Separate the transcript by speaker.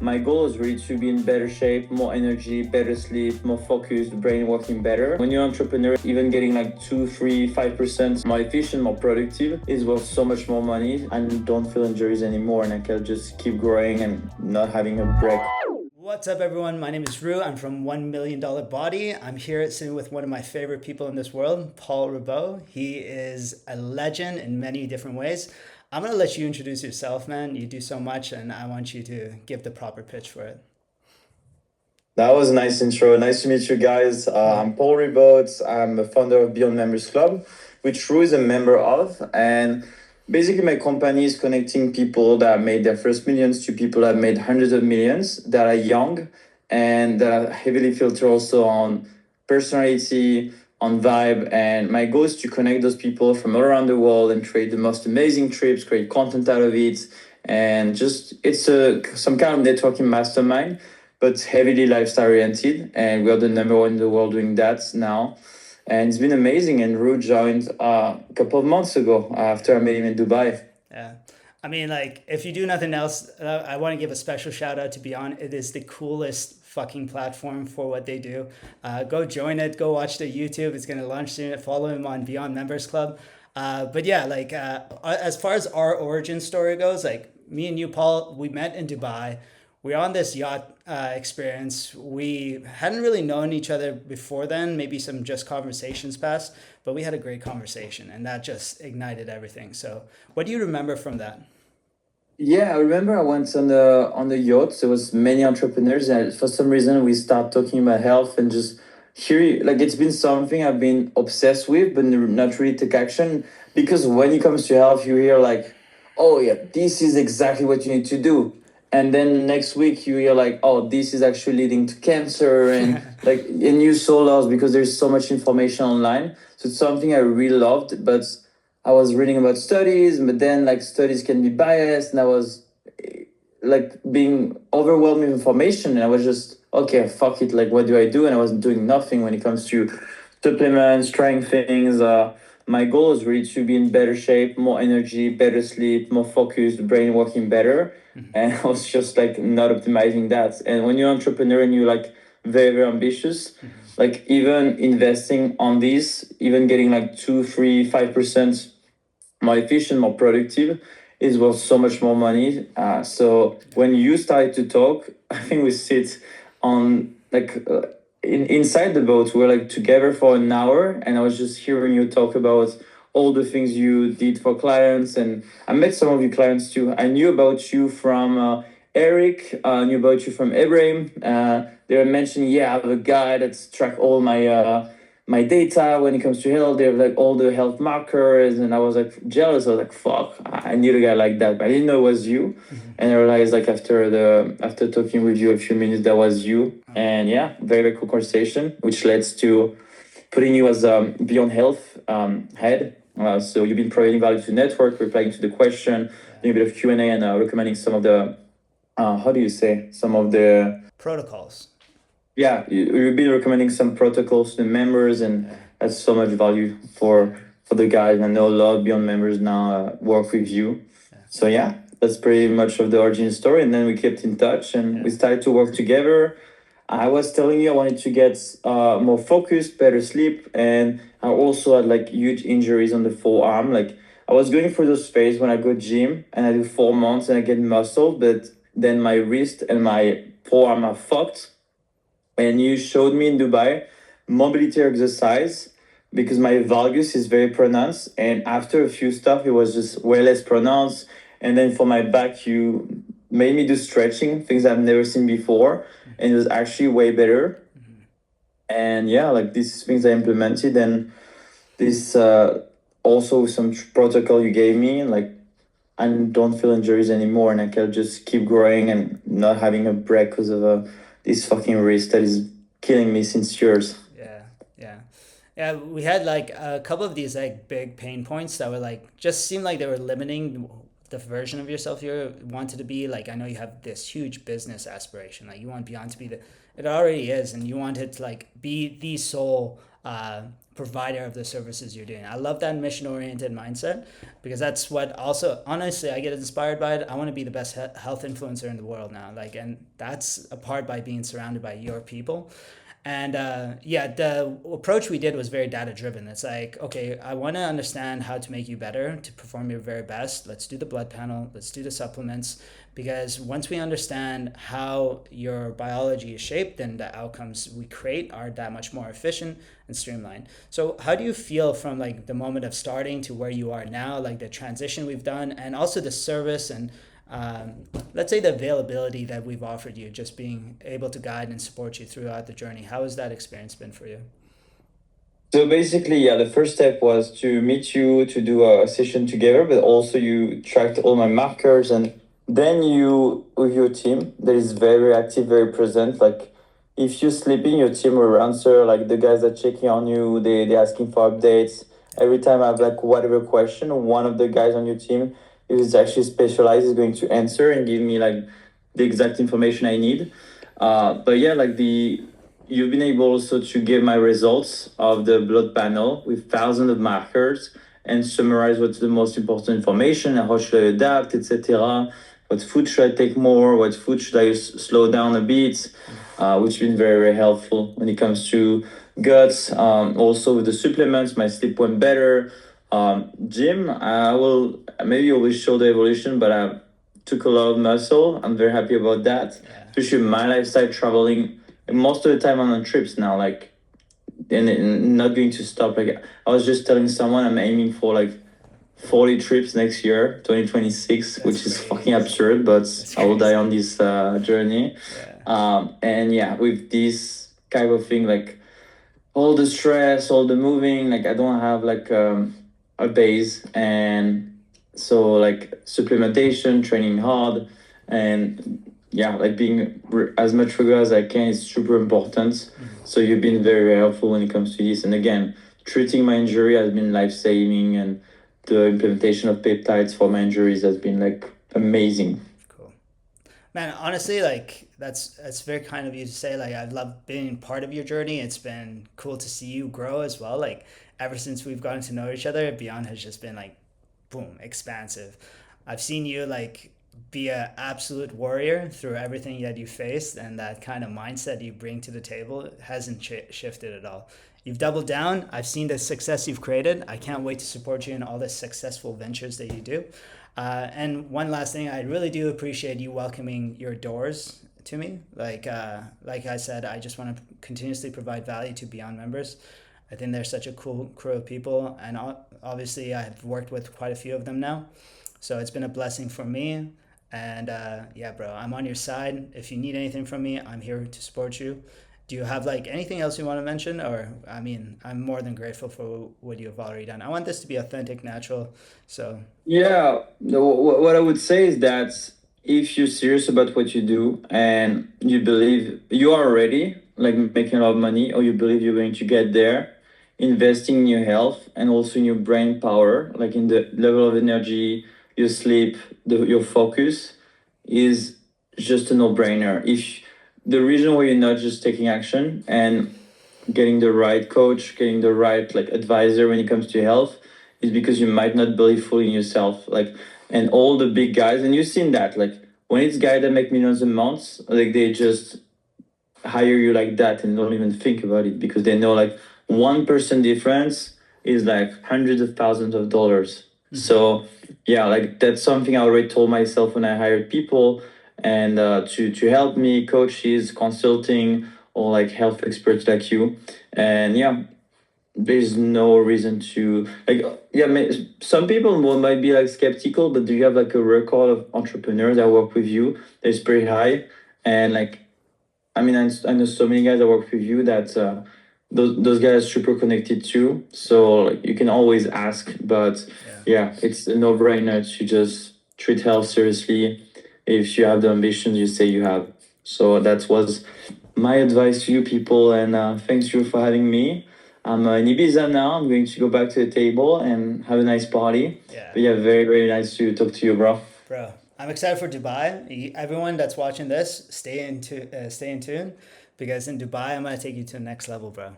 Speaker 1: My goal is really to be in better shape, more energy, better sleep, more focused, brain working better. When you're an entrepreneur, even getting like 2, 3, 5% more efficient, more productive is worth so much more money, and don't feel injuries anymore, and I can just keep growing and not having a break.
Speaker 2: What's up, everyone? My name is Rue. I'm from $1 Million Body. I'm here sitting with one of my favorite people in this world, Paul Ribot. He is a legend in many different ways. I'm going to let you introduce yourself, man. You do so much, and I want you to give the proper pitch for it.
Speaker 1: That was a nice intro. Nice to meet you guys. I'm Paul Ribot. I'm a founder of Beyond Members Club, which Rue is a member of. And basically, my company is connecting people that made their first millions to people that made hundreds of millions that are young and that are heavily filtered also on personality, on vibe. And my goal is to connect those people from all around the world and create the most amazing trips, create content out of it. And just, it's some kind of networking mastermind, but heavily lifestyle oriented. And we're the number one in the world doing that now. And it's been amazing. And Ru joined a couple of months ago after I met him in Dubai.
Speaker 2: Yeah. I mean, like, if you do nothing else, I want to give a special shout out to Beyond. It is the coolest fucking platform for what they do. Go join it. Go watch their YouTube. It's going to launch soon. Follow him on Beyond Members Club. But yeah, like, as far as our origin story goes, like, me and you, Paul, we met in Dubai. We're on this yacht experience. We hadn't really known each other before then, maybe some just conversations passed, but we had a great conversation and that just ignited everything. So, what do you remember from that?
Speaker 1: Yeah, I remember I went on the yacht. There was many entrepreneurs, and for some reason we start talking about health and just here, like it's been something I've been obsessed with, but not really take action. Because when it comes to health, you hear like, "Oh yeah, this is exactly what you need to do," and then next week you hear like, "Oh, this is actually leading to cancer," and like, and you so lost because there's so much information online. So it's something I really loved, but I was reading about studies, but then like studies can be biased, and I was like being overwhelmed with information, and I was just okay, fuck it. Like, what do I do? And I was doing nothing when it comes to supplements, trying things. My goal is really to be in better shape, more energy, better sleep, more focused, brain working better, and I was just like not optimizing that. And when you're an entrepreneur and you're like very ambitious, like even investing on this, even getting like 2, 3, 5% more efficient, more productive, is worth so much more money. So when you started to talk, I think we sit on like inside the boat. We're like together for an hour, and I was just hearing you talk about all the things you did for clients, and I met some of your clients too. I knew about you from Eric. Knew about you from Ibrahim. They were mentioning, yeah, I have a guy that's track all my data when it comes to health. They have like all the health markers, and I was like jealous. I was like, "Fuck, I need a guy like that," but I didn't know it was you. And I realized like after talking with you a few minutes, that was you. And yeah, very very cool conversation, which leads to putting you as Beyond Health head. So you've been providing value to the network, replying to the question, doing a bit of Q&A, and recommending some of the how do you say some of the
Speaker 2: Protocols.
Speaker 1: yeah, you've been recommending some protocols to the members, and that's so much value for the guys. I know a lot of Beyond members now work with you. So yeah, that's pretty much of the origin story. And then we kept in touch, and we started to work together. I was telling you I wanted to get more focused, better sleep, and I also had like huge injuries on the forearm. Like I was going through those phase when I go gym and I do 4 months and I get muscle, but then my wrist and my forearm are fucked. And you showed me in Dubai mobility exercise because my valgus is very pronounced, and after a few stuff it was just way less pronounced. And then for my back you made me do stretching, things I've never seen before, and it was actually way better. And yeah, like these things I implemented, and this also some protocol you gave me, like I don't feel injuries anymore, and I can just keep growing and not having a break because of this fucking wrist that is killing me since years.
Speaker 2: Yeah, yeah. Yeah, we had like a couple of these like big pain points that were like just seemed like they were limiting the version of yourself you wanted to be. Like I know you have this huge business aspiration. Like you want Beyond to be the it already is, and you want it to like be the sole provider of the services you're doing. I love that mission oriented mindset because that's what also honestly I get inspired by it. I want to be the best health influencer in the world now. Like, and that's a part by being surrounded by your people. And yeah, the approach we did was very data driven. It's like, okay, I want to understand how to make you better to perform your very best. Let's do the blood panel, let's do the supplements. Because once we understand how your biology is shaped, then the outcomes we create are that much more efficient and streamlined. So, how do you feel from like the moment of starting to where you are now, like the transition we've done, and also the service and let's say the availability that we've offered you, just being able to guide and support you throughout the journey? How has that experience been for you?
Speaker 1: So basically, yeah, the first step was to meet you to do a session together, but also you tracked all my markers, and then you with your team that is very active, very present. Like if you're sleeping, your team will answer. Like the guys are checking on you, they asking for updates. Every time I have like whatever question, one of the guys on your team is actually specialized is going to answer and give me like the exact information I need. But yeah, like the you've been able also to give my results of the blood panel with thousands of markers and summarize what's the most important information and how should I adapt, etc. What food should I take more? What food should I slow down a bit? Which has been very, very helpful when it comes to guts. Also with the supplements, my sleep went better. Gym, I will maybe always show the evolution, but I took a lot of muscle. I'm very happy about that.
Speaker 2: Yeah,
Speaker 1: Especially my lifestyle traveling most of the time I'm on trips now, like and not going to stop. Like I was just telling someone I'm aiming for like 40 trips next year, 2026,
Speaker 2: that's
Speaker 1: which is
Speaker 2: crazy.
Speaker 1: fucking absurd, but
Speaker 2: That's
Speaker 1: I will die
Speaker 2: crazy.
Speaker 1: on this journey.
Speaker 2: Yeah.
Speaker 1: And yeah, with this kind of thing, like all the stress, all the moving, like I don't have like a base, and so like supplementation, training hard, and yeah, like being as much regular as I can is super important.
Speaker 2: Mhm.
Speaker 1: So you've been very, very helpful when it comes to this, and again, treating my injury has been life saving, and the implementation of peptides for my injuries has been like amazing.
Speaker 2: Cool. Man, honestly, like that's very kind of you to say. Like I've loved being part of your journey. It's been cool to see you grow as well. Like ever since we've gotten to know each other, Beyond has just been like boom, expansive. I've seen you like be an absolute warrior through everything that you faced, and that kind of mindset you bring to the table hasn't shifted at all. You've doubled down. I've seen the success you've created. I can't wait to support you in all the successful ventures that you do. And one last thing, I really do appreciate you welcoming your doors to me. Like I said, I just want to continuously provide value to Beyond members. I think they're such a cool crew of people, and obviously I've worked with quite a few of them now, so it's been a blessing for me. And yeah, bro, I'm on your side. If you need anything from me, I'm here to support you. Do you have like anything else you want to mention? Or I mean, I'm more than grateful for what you have already done. I want this to be authentic, natural. So
Speaker 1: Yeah, what I would say is that if you're serious about what you do and you believe you are ready, like making a lot of money, or you believe you're going to get there, investing in your health and also in your brain power, like in the level of energy, your sleep, your focus, is just a no-brainer. If the reason why you're not just taking action and getting the right coach, getting the right like advisor when it comes to health is because you might not believe fully in yourself. Like and all the big guys, and you've seen that, like when it's guys that make millions a month, like they just hire you like that and don't even think about it because they know like 1% difference is like hundreds of thousands of dollars. So yeah, like that's something I already told myself when I hired people and to help me, coaches, consulting, or like health experts like you. And yeah, there's no reason to like yeah some people might be like skeptical, but do you have like a record of entrepreneurs that work with you that's pretty high? And like I mean, I know so many guys that work with you that those guys are super connected too. So like, you can always ask, but
Speaker 2: yeah.
Speaker 1: yeah, it's a no-brainer to just treat health seriously. If you have the ambitions you say you have. So that was my advice to you people, and thanks you for having me. I'm in Ibiza now. I'm going to go back to the table and have a nice party.
Speaker 2: Yeah.
Speaker 1: But yeah, very, very nice to talk to you, bro.
Speaker 2: Bro, I'm excited for Dubai. Everyone that's watching this, stay in tune because in Dubai, I'm gonna take you to the next level, bro.